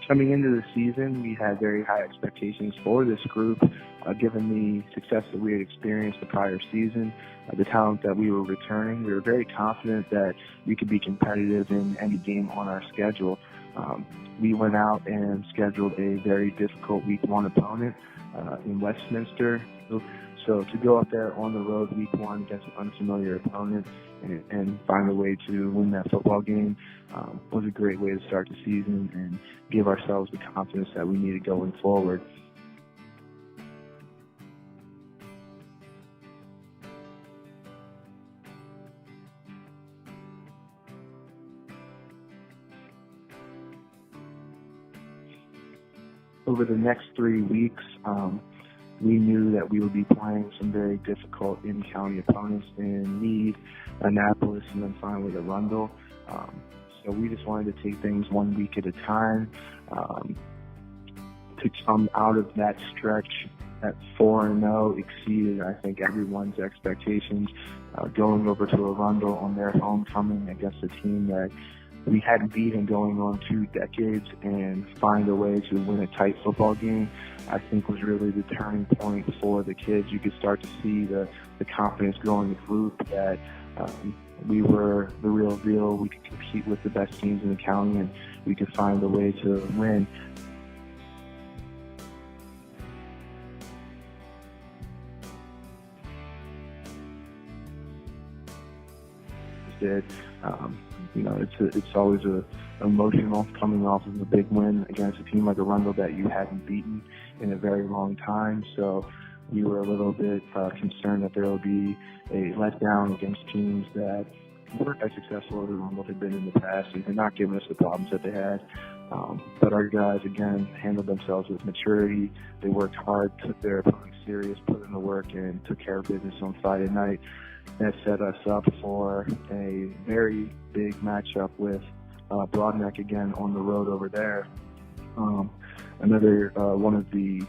Coming into the season, we had very high expectations for this group, given the success that we had experienced the prior season, the talent that we were returning. We were very confident that we could be competitive in any game on our schedule. We went out and scheduled a very difficult week one opponent in Westminster. So to go up there on the road week one against an unfamiliar opponent and find a way to win that football game was a great way to start the season and give ourselves the confidence that we needed going forward. Over the next 3 weeks, we knew that we would be playing some very difficult in-county opponents in Meade, Annapolis, and then finally Arundel. So we just wanted to take things 1 week at a time. To come out of that stretch at 4-0 exceeded, I think, everyone's expectations. Going over to Arundel on their homecoming against a team that we hadn't beaten going on 2 decades and find a way to win a tight football game, I think was really the turning point for the kids. You could start to see the confidence grow in the group that we were the real deal. We could compete with the best teams in the county and we could find a way to win. It's always emotional coming off of a big win against a team like Arundel that you hadn't beaten in a very long time. So we were a little bit concerned that there will be a letdown against teams that weren't as successful as Arundel had been in the past and had not given us the problems that they had. But our guys, again, handled themselves with maturity. They worked hard, took their opponents serious, put in the work, and took care of business on Friday night. That set us up for a very big matchup with Broadneck again on the road over there. Another one of the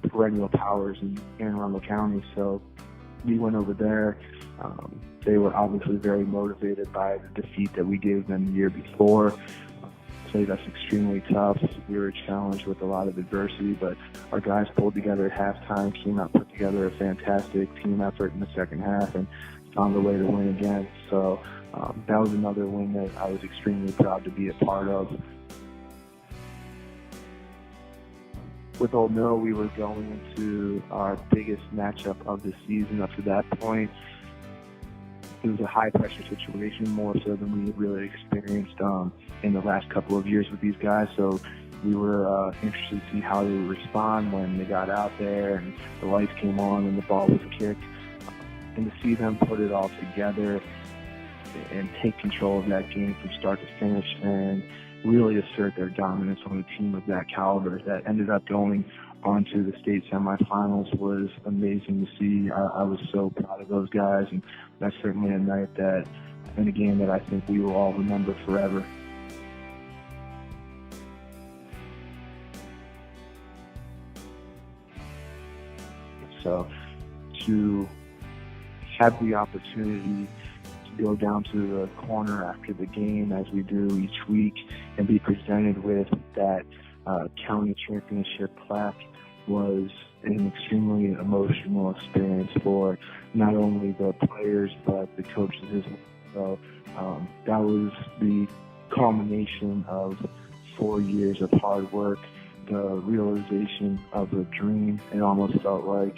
perennial powers in Anne Arundel County. So we went over there. They were obviously very motivated by the defeat that we gave them the year before. Played us extremely tough. We were challenged with a lot of adversity, but our guys pulled together at halftime, came out, put together a fantastic team effort in the second half, and found a way to win again. So that was another win that I was extremely proud to be a part of. With Old Mill, we were going into our biggest matchup of the season up to that point. It was a high-pressure situation, more so than we had really experienced in the last couple of years with these guys. So we were interested to see how they would respond when they got out there and the lights came on and the ball was kicked. And to see them put it all together and take control of that game from start to finish and really assert their dominance on a team of that caliber that ended up going on to the state semifinals was amazing to see. I was so proud of those guys, and that's certainly a night and a game that I think we will all remember forever. So to have the opportunity to go down to the corner after the game, as we do each week, and be presented with that county championship plaque was an extremely emotional experience for not only the players but the coaches as well. So that was the culmination of 4 years of hard work, the realization of a dream. It almost felt like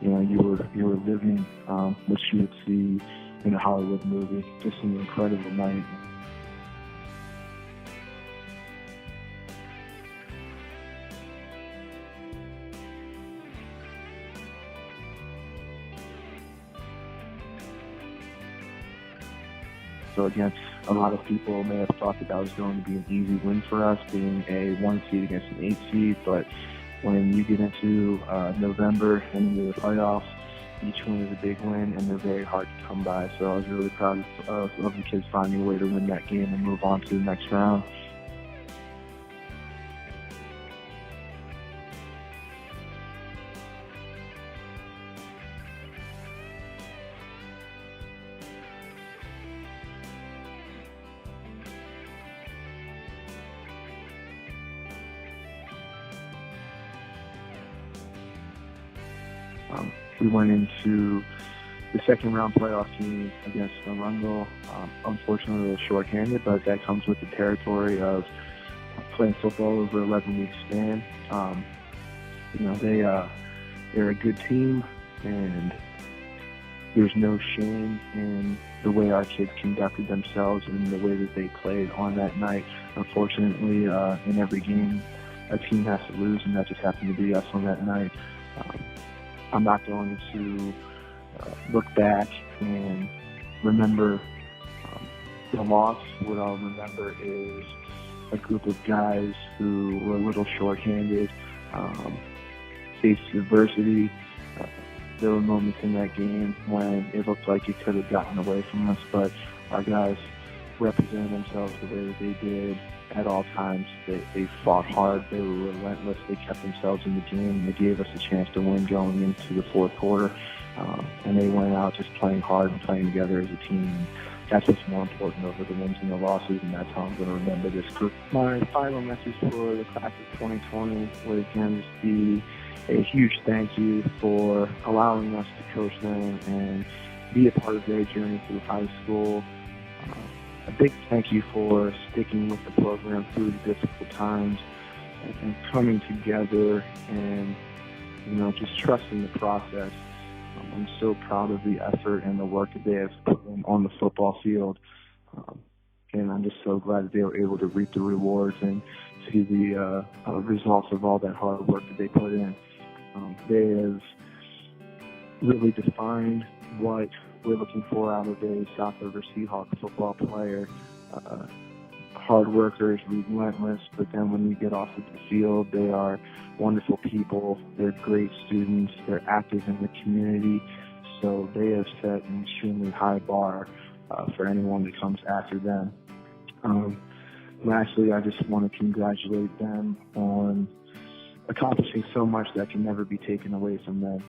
you were living what you would see in a Hollywood movie. Just an incredible night. So again, a lot of people may have thought that was going to be an easy win for us, being a 1 seed against an 8 seed, but when you get into November and into the playoffs, each win is a big win, and they're very hard to come by. So I was really proud of the kids finding a way to win that game and move on to the next round. We went into the second round playoff game against Arundel. Unfortunately, a little shorthanded, but that comes with the territory of playing football over 11-week span. They're a good team, and there's no shame in the way our kids conducted themselves and the way that they played on that night. Unfortunately, in every game, a team has to lose, and that just happened to be us on that night. I'm not going to look back and remember the loss. What I'll remember is a group of guys who were a little shorthanded, faced adversity. There were moments in that game when it looked like it could have gotten away from us, but our guys represented themselves the way that they did at all times. They fought hard, they were relentless, they kept themselves in the game, and they gave us a chance to win going into the fourth quarter. And they went out just playing hard and playing together as a team. And that's what's more important over the wins and the losses, and that's how I'm going to remember this group. My final message for the class of 2020 would again just be a huge thank you for allowing us to coach them and be a part of their journey through high school. A big thank you for sticking with the program through the difficult times and coming together and, just trusting the process. I'm so proud of the effort and the work that they have put in on the football field. And I'm just so glad that they were able to reap the rewards and see the results of all that hard work that they put in. They have really defined what we're looking for out of a South River Seahawk football player. Hard workers, relentless, but then when you get off of the field, they are wonderful people. They're great students. They're active in the community. So they have set an extremely high bar for anyone that comes after them. Lastly, I just want to congratulate them on accomplishing so much that can never be taken away from them.